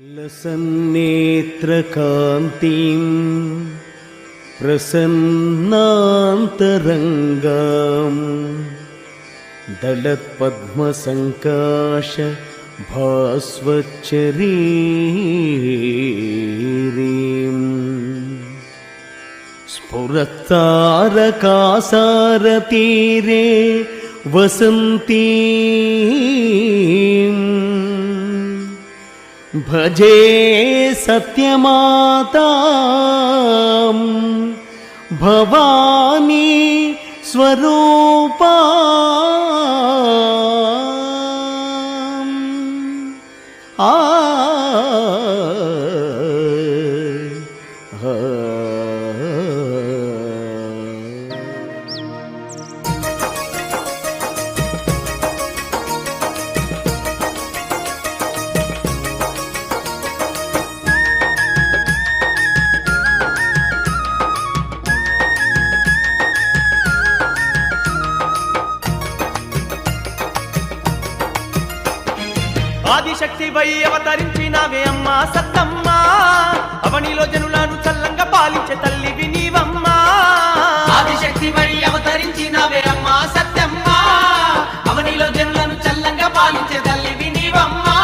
लसन्नेत्रकान्तिं प्रसन्नान्तरङ्गां दलत्पद्मसङ्काश भास्वच्चरीरीं स्फुरत्तारकासारतीरे वसन्तीं भजे सत्यमातां भवानी स्वरूपाम् ఆదిశక్తి వై అవతరించినవే అమ్మా సత్తమ్మా, అవనిలో జనులను చల్లంగా పాలించే తల్లివి నీవమ్మా. ఆదిశక్తి వై అవతరించినవే అమ్మా సత్తమ్మా, అవనిలో జనులను చల్లంగా పాలించే తల్లివి నీవమ్మా.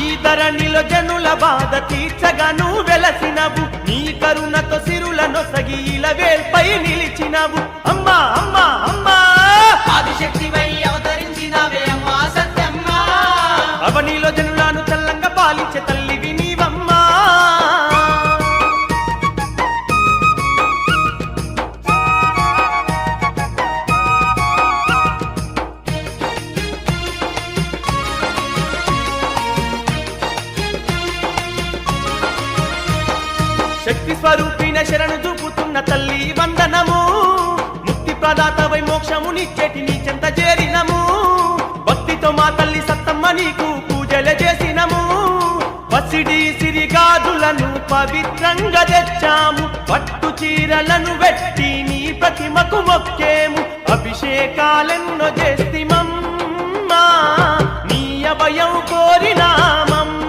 ఈ ధరణిలో జనుల బాధ తీర్చగాను వెలసినవు, నీ కరుణతో సిరులను సగి ఇలవేల్పై నిలిచినవు అమ్మా అమ్మా అమ్మా. ఆదిశక్తి వై అవతరించినవే అమ్మా సత్తమ్మా, అవనిలో జనులను చల్లంగా పాలించే తల్లివి నీవమ్మా. శక్తి స్వరూపిణ శరణు చూపుతున్న తల్లి వందనము, ముక్తి ప్రదాతవై మోక్షమునిచ్చేటి నీ చెంత చేరినము. భక్తితో మా తల్లి సత్తమ్మ నీకు పూజలు చేసినము, పసిడి సిరిగాజులను పవిత్రంగా తెచ్చాము, పట్టు చీరలను వెట్టి నీ ప్రతిమకు మొక్కేము. అభిషేకాలెన్నో చేస్తిమమ్మా, నీ అభయం కోరినామమ్మా.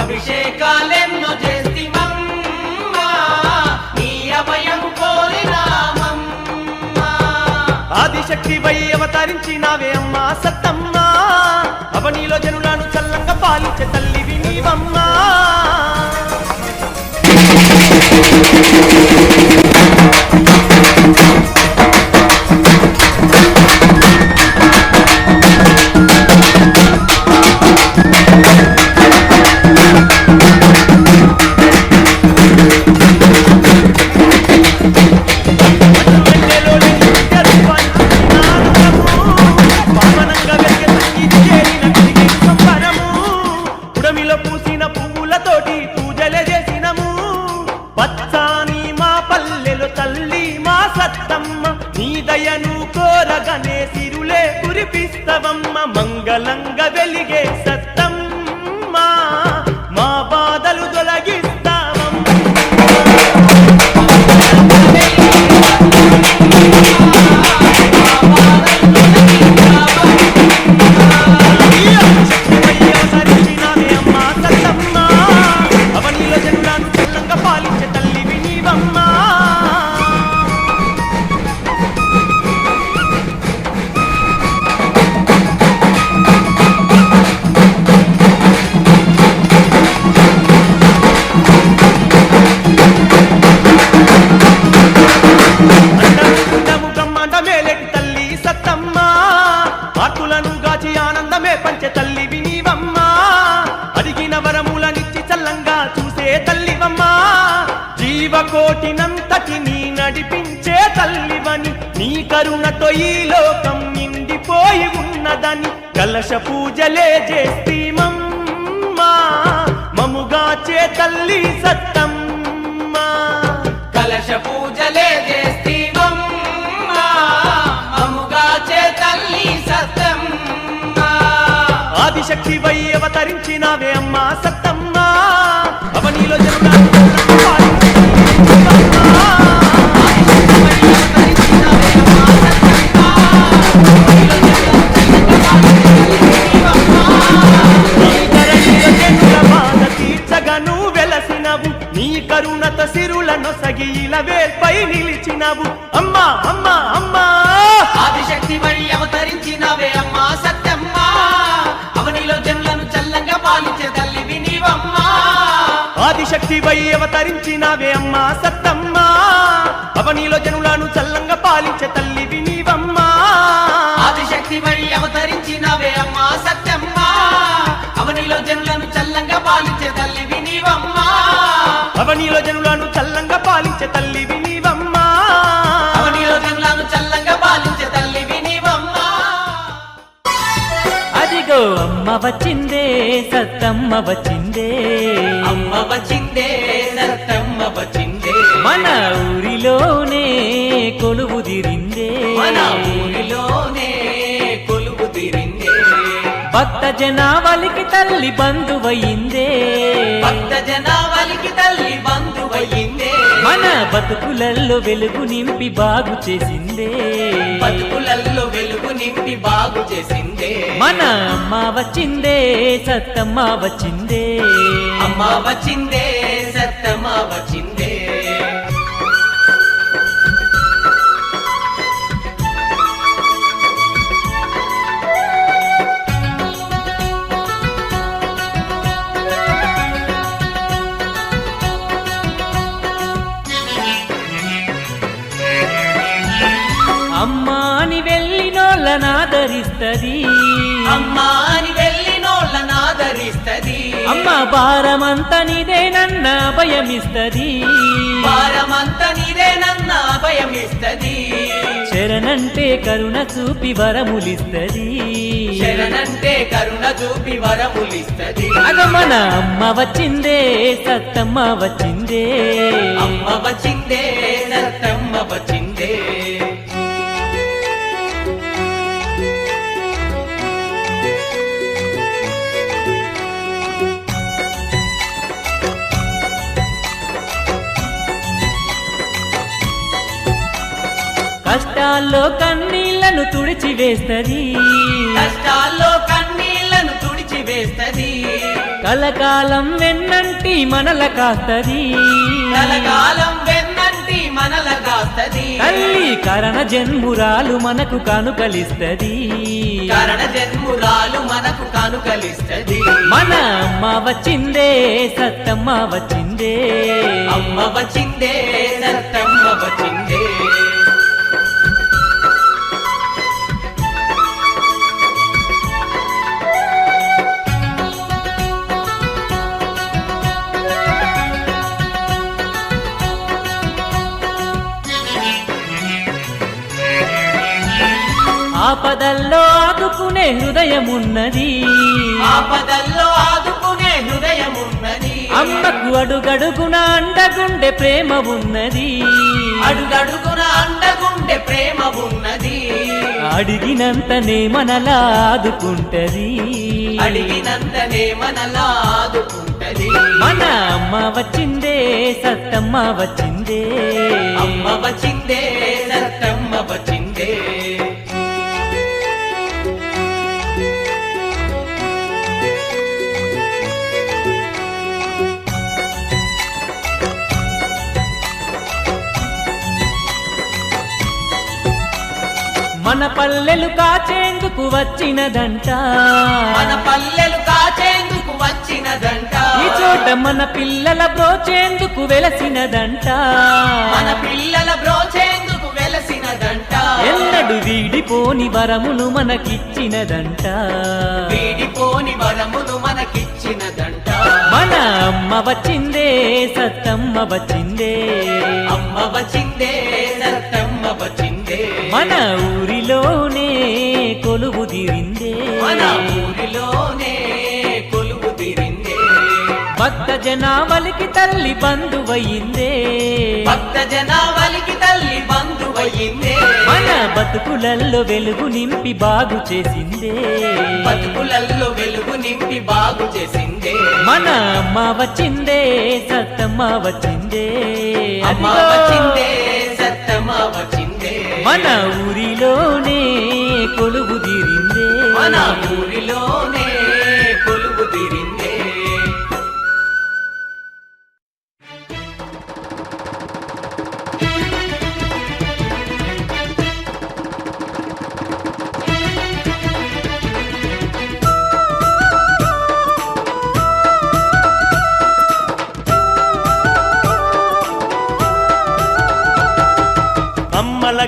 అభిషేకాలెన్నో చేస్తిమమ్మా, నీ అభయం కోరినామమ్మా. ఆదిశక్తి వై అవతరించినవే అమ్మా సత్తమ్మా, అవనిలో జనులను చల్లంగా పాలించే తల్లివి నీవమ్మా. పూసిన పువ్వులతోటి పూజలే చేసినము, పచ్చాని మా పల్లెలు తల్లి మా సత్తమ్మ, నీ దయను కోరగనే సిరులే కురిపిస్తవమ్మ. మంగళంగా వెలిగే సత్తమ్మ, మా బాధలు తొలగిస్తావమ్మ. అవనిలో జనులను చల్లంగా పాలించే తల్లివి నీవమ్మా. అండము బ్రహ్మాండమేలేటి తల్లి సత్తమ్మా, ఆకులను గాచి ఆనందమే పంచే తల్లివి నీవమ్మా. అడిగిన వరములనిచ్చి చల్లంగా చూసే తల్లివమ్మా, జీవకోటినంతటిని నడిపించే తల్లివని, నీ కరుణతో ఈ లోకం నిండిపోయి ఉన్నదని కలశ పూజలే చేస్తీమమ్మా. మముగాచే తల్లి సత్తమ్మ, కలశ పూజలే చేస్తీమమ్మా, మమ్ముగాచే తల్లి సత్తమ్మా. ఆదిశక్తి వై అవతరించినవే అమ్మా సత్తమ్మా, అవనిలో జనులను ఆదిశక్తి వై అవతరించినవే అమ్మా సత్తమ్మా, అమృత సిరులను సగి ఇలా వేల్పై నిలిచినవు అమ్మా అమ్మా అమ్మా ఆదిశక్తి వై అవతరించినవే అమ్మా సత్యమ్మ అవనిలో జనులను చల్లంగా పాలించే తల్లివి నీవమ్మా ఆదిశక్తి వై అవతరించినవే అమ్మా సత్తమ్మ అవనిలో జనులను చల్లంగా పాలించే తల్లివి నీవమ్మా ఆదిశక్తి వై అవతరించినవే అమ్మా సత్యమ్మ అవనిలో జనులను చల్లంగా పాలించే తల్లివి నీవమ్మా అవనిలో జనులను చల్లంగా పాలించే తల్లివి నీవమ్మా అవనిలో జనులను చల్లంగా పాలించే తల్లివి నీవమ్మా అదిగో అమ్మ వచ్చిందే సత్తమ్మ వచ్చిందే అమ్మ వచ్చిందే సత్తమ్మ వచ్చిందే మన ఊరిలోనే కొలువు తీరిందే మన ఊరిలోనే కొలువు తీరిందే భక్త జనావళికి తల్లి బంధువయిందే భక్త జనావళికి తల్లి బంధువయ్యిందే మన బతుకులల్లో వెలుగు నింపి బాగు చేసిందే బతుకులల్లో వెలుగు నింపి బాగు చేసిందే మన అమ్మ వచ్చిందే సత్తమ్మ వచ్చిందే అమ్మ వచ్చిందే సత్తమ్మ వచ్చిందే అమ్మాని వెళ్ళినోళ్ళనాదరిస్తది అమ్మా అని వెళ్ళినోళ్ళనాదరిస్తది అమ్మ భారమంత నీదేనన్న భయమిస్తది భారమంతా నీదేనన్న అభయమిస్తది శరణంటే కరుణ చూపి వరములిస్తది శరణంటే కరుణ చూపి వరములిస్తది అగ మన అమ్మ వచ్చిందే సత్తమ్మ వచ్చిందే అమ్మ వచ్చిందే సత్తమ్మ వచ్చిందే కష్టాల్లో కన్నీళ్లను తుడిచివేస్తది కష్టాల్లో కన్నీళ్లను తుడిచివేస్తది కలకాలం వెన్నంటి మనల కాస్తది కలకాలం వెన్నంటి మనల కాస్తది తల్లి కరణ జన్మురాలు మనకు కానుకలిస్తది కారణ జన్మురాలు మనకు కానుకలిస్తది మన అమ్మ వచ్చిందే సత్తమ్మ వచ్చిందే అమ్మ వచ్చిందే సత్తమ్మ వచ్చిందే ఆపదల్లో ఆదుకునే హృదయమున్నది ఆపదల్లో ఆదుకునే హృదయమున్నది అమ్మకు అడుగడుగున అండగుండె ప్రేమ ఉన్నది అడుగడుగున అండగుండె ప్రేమ ఉన్నది అడిగినంతనే మనలా ఆదుకుంటది అడిగినంతనే మనలా ఆదుకుంటది మన అమ్మ వచ్చిందే సత్తమ్మ వచ్చిందే అమ్మ వచ్చిందే సత్తమ్మ వచ్చిందే మన పల్లెలు కాచేందుకు వచ్చినదంట మన పల్లెలు కాచేందుకు వచ్చినదంట ఈ చోట మన పిల్లల బ్రోచేందుకు వెలసినదంట మన పిల్లల బ్రోచేందుకు వెలసినదంట ఎన్నడు వీడిపోని వరమును మనకిచ్చినదంట వీడిపోని వరమును మనకిచ్చినదంట మన అమ్మ వచ్చిందే సత్తమ్మ వచ్చిందే అమ్మ వచ్చిందే సత్తమ్మ వచ్చిందే మన ఊరిలోనే కొలువు తీరిందే మన ఊరిలోనే కొలువు తీరిందే భక్త జనావళికి తల్లి బంధువయిందే భక్త జనావళికి తల్లి బంధువయ్యిందే మన బతుకులల్లో వెలుగు నింపి బాగు చేసిందే బతుకులల్లో వెలుగు నింపి బాగు చేసిందే మన అమ్మ వచ్చిందే సత్తమ్మ వచ్చిందే అమ్మ అదిగో వచ్చిందే సత్తమ్మ వచ్చిందే మన ఊరిలోనే కొలువు తీరిందే మన ఊరిలోనే కొలువు తీరిందే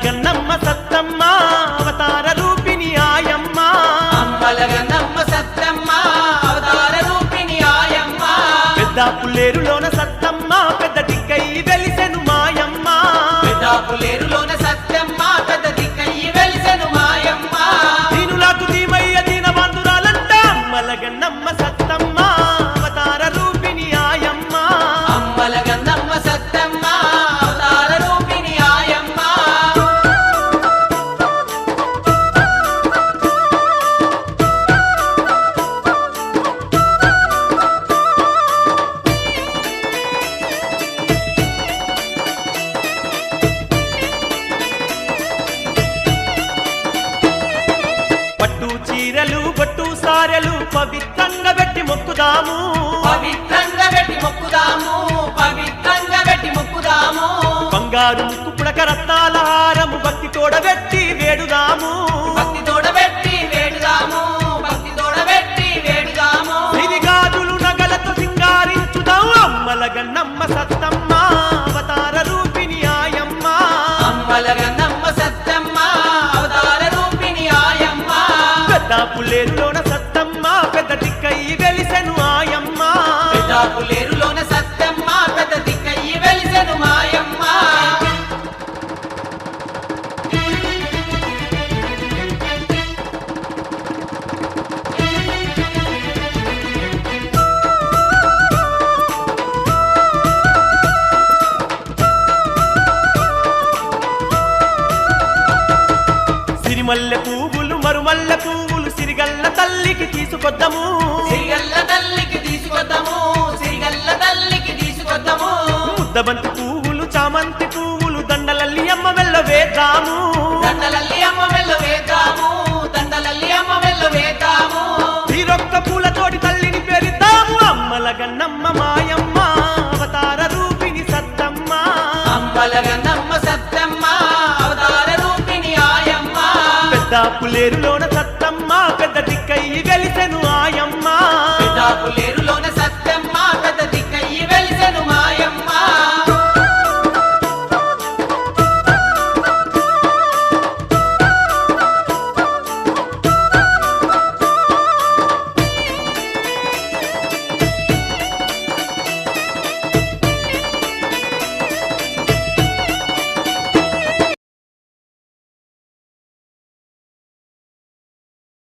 అమ్మలగన్నమ్మ సత్తమ్మ అవతార రూపిణి ఆయమ్మ అమ్మలగన్నమ్మ సత్తమ్మ అవతార రూపిణి ఆయమ్మ పెద్ద పుల్లేరులోన సత్తమ్మ పెద్ద దిక్కై వెలిసెను మాయమ్మ పెద్దాపులేరులోన సత్తమ్మ పెద్ద దిక్కయ్యి వెలిసెను మాయమ్మ దీనులకు దీమయ్య దీన బంధురాలంట అమ్మలగన్నమ్మ సత్తమ్మ అవతార రూపిణి ఆయమ్మ అమ్మలగన్నమ్మ సత్తమ్మ అవతార రూపిణి ఆయమ్మ పట్టు చీరలు బొట్టు సారెలు పవిత్రంగా పెట్టి మొక్కుదాము పవిత్రంగా పెట్టి మొక్కుదాము పవిత్రంగా పెట్టి మొక్కుదాము బంగారు ముక్కు పుడక రత్నాల హారము భక్తి తోడబెట్టి వేడుదాము భక్తి తోడబెట్టి వేడుదాము భక్తి తోడబెట్టి వేడుదాము ఇది గాజులు నగలతో సింగారించుదాం అమ్మలగన్నమ్మ సత్తమ్మ అవతార రూపిణి ఆయమ్మ అమ్మలగన్నమ్మ సత్తమ్మ అవతార రూపిణి ఆయమ్మ పెద్ద పుల్లేరులోన సత్తమ్మ పెద్ద దిక్కై వెలిసెను ఆయమ్మ పెద్దాపులేరులోన సత్తమ్మ పెద్ద దిక్కయ్యి వెలిసెను మాయమ్మ సిరిమల్లె పువ్వులు మరుమల్లె పువ్వులు సిరిగల్ల తల్లికి తీసుకొద్దాము సిరిగల్ల తల్లికి తీసుకొద్దాము సిరిగల్ల తల్లికి తీసుకొద్దాము ముద్దబంతి పువ్వులు చామంతి పువ్వులు దండలల్లి అమ్మ వెళ్ళ వేద్దాము దండలల్లి అమ్మ వెళ్ళు వేద్దాము దండలల్లి అమ్మ వెళ్ళు వేద్దాము తీరొక్క పూలతోటి తల్లిని పేరిద్దాము అమ్మలగన్నమ్మ మాయమ్మ అవతార రూపిణి సత్తమ్మ అమ్మలగన్నమ్మ సత్తమ్మ అవతార రూపిణి ఆయమ్మ పెద్ద పులేరులోన